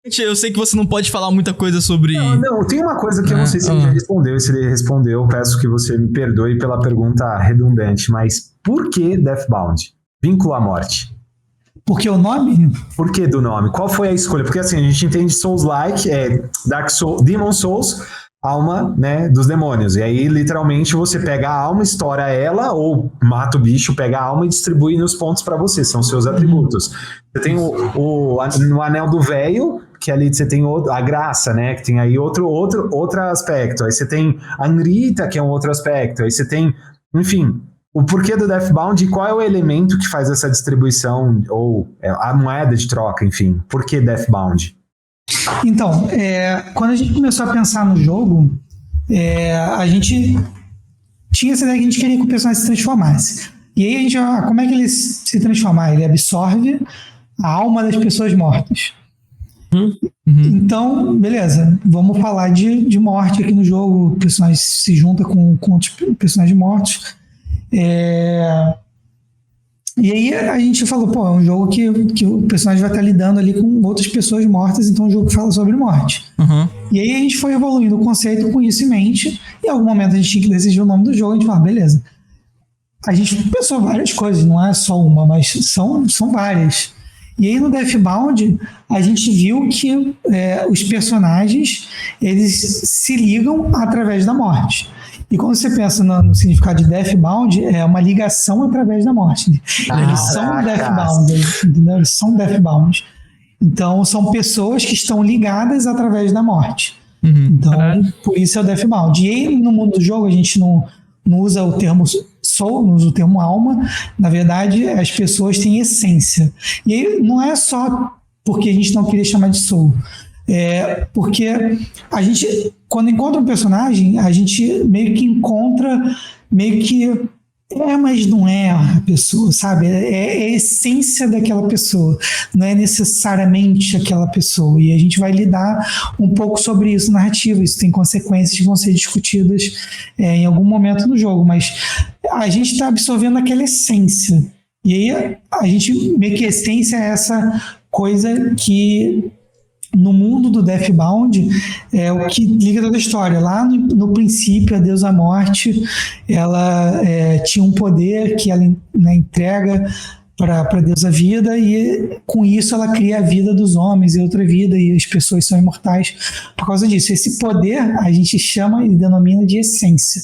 Gente, eu sei que você não pode falar muita coisa sobre... Não, tem uma coisa que eu não sei se ele já respondeu, e se ele respondeu, peço que você me perdoe pela pergunta redundante, mas por que Deathbound? Vínculo à morte. Por que o nome? Por que do nome? Qual foi a escolha? Porque assim, a gente entende Souls-like, Dark Souls, Demon Souls, alma, né, dos demônios. E aí, literalmente, você pega a alma, estoura ela, ou mata o bicho, pega a alma e distribui nos pontos pra você, são seus atributos. Você tem no Anel do Véio, que ali você tem a graça, né, que tem aí outro aspecto. Aí você tem a Nrita, que é um outro aspecto. Aí você tem, enfim, o porquê do Deathbound e qual é o elemento que faz essa distribuição, ou a moeda de troca, enfim. Por que Deathbound? Então, quando a gente começou a pensar no jogo, a gente tinha essa ideia que a gente queria que o personagem se transformasse. E aí a gente, como é que ele se transformar? Ele absorve a alma das pessoas mortas. Então, beleza, vamos falar de morte aqui no jogo. O personagem se junta com outros personagens mortos. E aí a gente falou, é um jogo que o personagem vai estar lidando ali com outras pessoas mortas, então é um jogo que fala sobre morte. E aí a gente foi evoluindo o conceito com isso em mente, e em algum momento a gente tinha que decidir o nome do jogo, a gente falou, beleza. A gente pensou várias coisas, não é só uma, mas são várias. E aí no Deathbound a gente viu que os personagens, eles se ligam através da morte. E quando você pensa no significado de Deathbound, é uma ligação através da morte. Eles são Deathbound, entendeu? Eles são Deathbound. Então, são pessoas que estão ligadas através da morte. Então, por isso é o Deathbound. E aí, no mundo do jogo, a gente não usa o termo soul, não usa o termo alma. Na verdade, as pessoas têm essência. E aí, não é só porque a gente não queria chamar de soul. Porque a gente, quando encontra um personagem, a gente meio que encontra, mas não é a pessoa, sabe? É a essência daquela pessoa, não é necessariamente aquela pessoa. E a gente vai lidar um pouco sobre isso na narrativa. Isso tem consequências que vão ser discutidas em algum momento no jogo, mas a gente está absorvendo aquela essência. E aí a gente meio que a essência é essa coisa que no mundo do Deathbound é o que liga toda a história. Lá no princípio, a deusa morte, ela tinha um poder que ela entrega para a deusa vida, e com isso ela cria a vida dos homens e outra vida, e as pessoas são imortais por causa disso. Esse poder a gente chama e denomina de essência.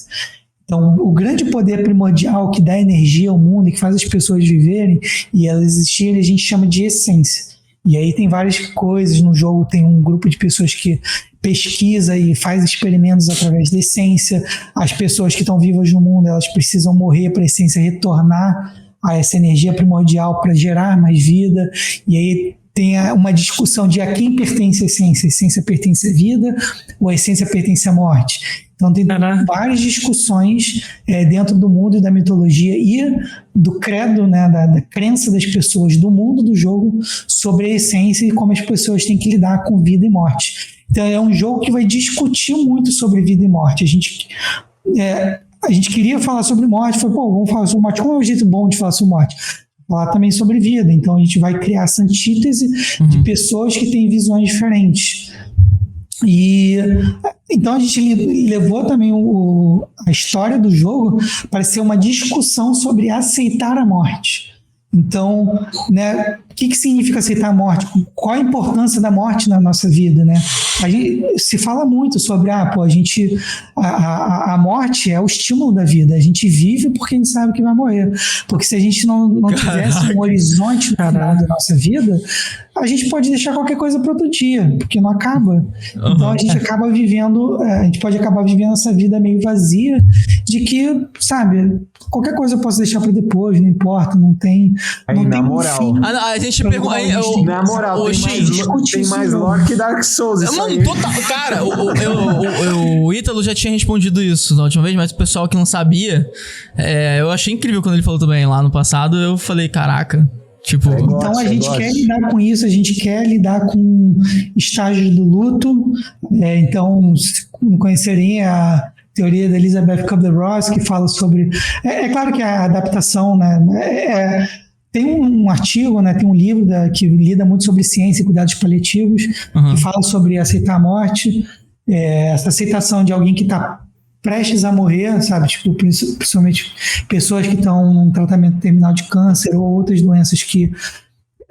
Então, o grande poder primordial que dá energia ao mundo e que faz as pessoas viverem e elas existirem, a gente chama de essência. E aí tem várias coisas no jogo, tem um grupo de pessoas que pesquisa e faz experimentos através da essência. As pessoas que estão vivas no mundo, elas precisam morrer para a essência retornar a essa energia primordial para gerar mais vida. E aí tem uma discussão de a quem pertence a essência. A essência pertence à vida ou a essência pertence à morte? Então tem várias discussões dentro do mundo e da mitologia e do credo, né, da crença das pessoas do mundo do jogo sobre a essência e como as pessoas têm que lidar com vida e morte. Então é um jogo que vai discutir muito sobre vida e morte. A gente queria falar sobre morte, vamos falar sobre morte. Qual é o jeito bom de falar sobre morte? Falar também sobre vida. Então a gente vai criar essa antítese de pessoas que têm visões diferentes. E então a gente levou também a história do jogo para ser uma discussão sobre aceitar a morte. Então, né, o que significa aceitar a morte? Qual a importância da morte na nossa vida, né? A gente se fala muito sobre a morte é o estímulo da vida. A gente vive porque a gente sabe que vai morrer. Porque se a gente não tivesse um horizonte no final da nossa vida, a gente pode deixar qualquer coisa para outro dia, porque não acaba. Então a gente acaba vivendo, a gente pode acabar vivendo essa vida meio vazia, de que, sabe, qualquer coisa eu posso deixar para depois, não importa, não tem. Aí, não na tem moral. fim. A gente pergunta. Na moral, tem mais lore que Dark Souls. Mano, total. Cara, o Ítalo já tinha respondido isso na última vez, mas o pessoal que não sabia, eu achei incrível quando ele falou também lá no passado. Eu falei, caraca. Tipo, então a gente quer lidar com isso, a gente quer lidar com estágios do luto. Então, se não conhecerem a teoria da Elizabeth Kubler-Ross, que fala sobre... É claro que a adaptação, né, Tem um artigo, né, tem um livro que lida muito sobre ciência e cuidados paliativos, que fala sobre aceitar a morte, essa aceitação de alguém que está prestes a morrer, sabe? Tipo, principalmente pessoas que estão num tratamento terminal de câncer ou outras doenças que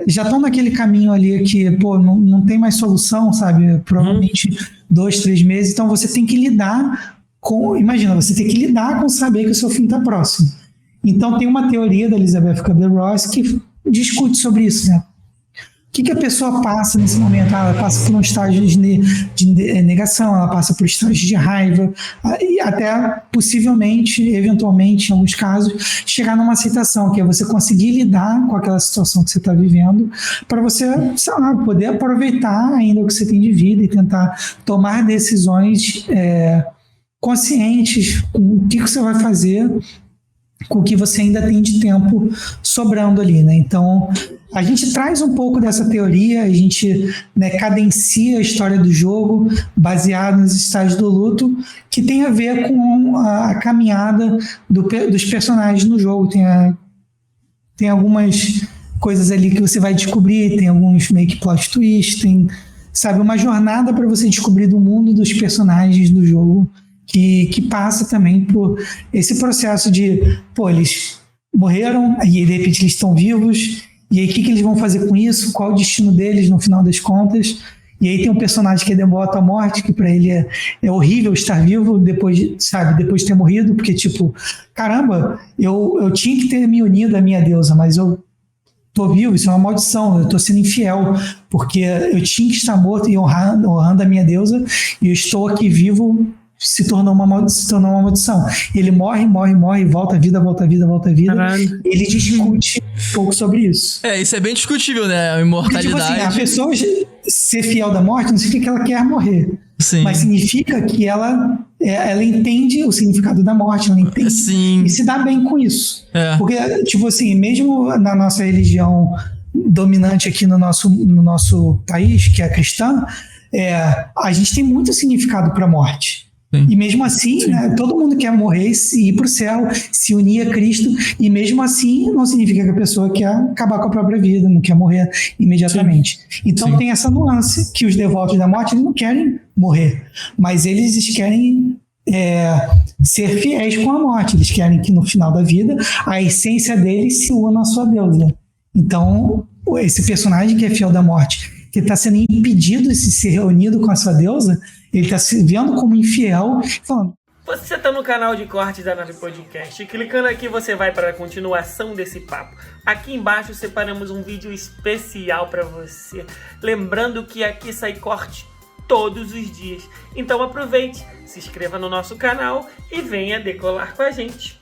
já estão naquele caminho ali que, pô, não tem mais solução, sabe? Provavelmente 2, 3 meses. Então você tem que lidar com... Imagina, você tem que lidar com saber que o seu fim está próximo. Então tem uma teoria da Elizabeth Kubler-Ross que discute sobre isso, né? O que a pessoa passa nesse momento? Ela passa por um estágio de negação, ela passa por estágios de raiva, e até possivelmente, eventualmente, em alguns casos, chegar numa aceitação, que é você conseguir lidar com aquela situação que você está vivendo, para você, sei lá, poder aproveitar ainda o que você tem de vida e tentar tomar decisões conscientes com o que você vai fazer com o que você ainda tem de tempo sobrando ali, né? Então, a gente traz um pouco dessa teoria, a gente, né, cadencia a história do jogo baseado nos estágios do luto, que tem a ver com a caminhada dos personagens no jogo. Tem algumas coisas ali que você vai descobrir, tem alguns meio que plot twists, tem, sabe, uma jornada para você descobrir do mundo dos personagens do jogo, que passa também por esse processo de, pô, eles morreram, e de repente eles estão vivos, e aí o que eles vão fazer com isso? Qual o destino deles no final das contas? E aí tem um personagem que é devota à morte, que para ele é horrível estar vivo depois de ter morrido, porque tipo, caramba, eu tinha que ter me unido à minha deusa, mas eu tô vivo, isso é uma maldição, eu tô sendo infiel, porque eu tinha que estar morto e honrando a minha deusa, e eu estou aqui vivo, se tornou uma maldição. Ele morre, volta à vida. Caralho. Ele discute um pouco sobre isso. Isso é bem discutível, né? A imortalidade. Porque, tipo assim, a pessoa ser fiel da morte não significa que ela quer morrer. Sim. Mas significa que ela entende o significado da morte, ela entende. Sim. E se dá bem com isso. Porque, tipo assim, mesmo na nossa religião dominante aqui no nosso país, que é a cristã, a gente tem muito significado para a morte. Sim. E mesmo assim, né, todo mundo quer morrer, ir para o céu, se unir a Cristo, e mesmo assim não significa que a pessoa quer acabar com a própria vida, não quer morrer imediatamente. Sim. Então tem essa nuance que os devotos da morte eles não querem morrer, mas eles querem ser fiéis com a morte, eles querem que no final da vida a essência deles se una à sua deusa. Então esse personagem que é fiel da morte, que está sendo impedido de se reunir com a sua deusa, ele está se vendo como infiel, falando... Você está no canal de cortes da Nave Podcast. Clicando aqui você vai para a continuação desse papo. Aqui embaixo separamos um vídeo especial para você. Lembrando que aqui sai corte todos os dias. Então aproveite, se inscreva no nosso canal e venha decolar com a gente.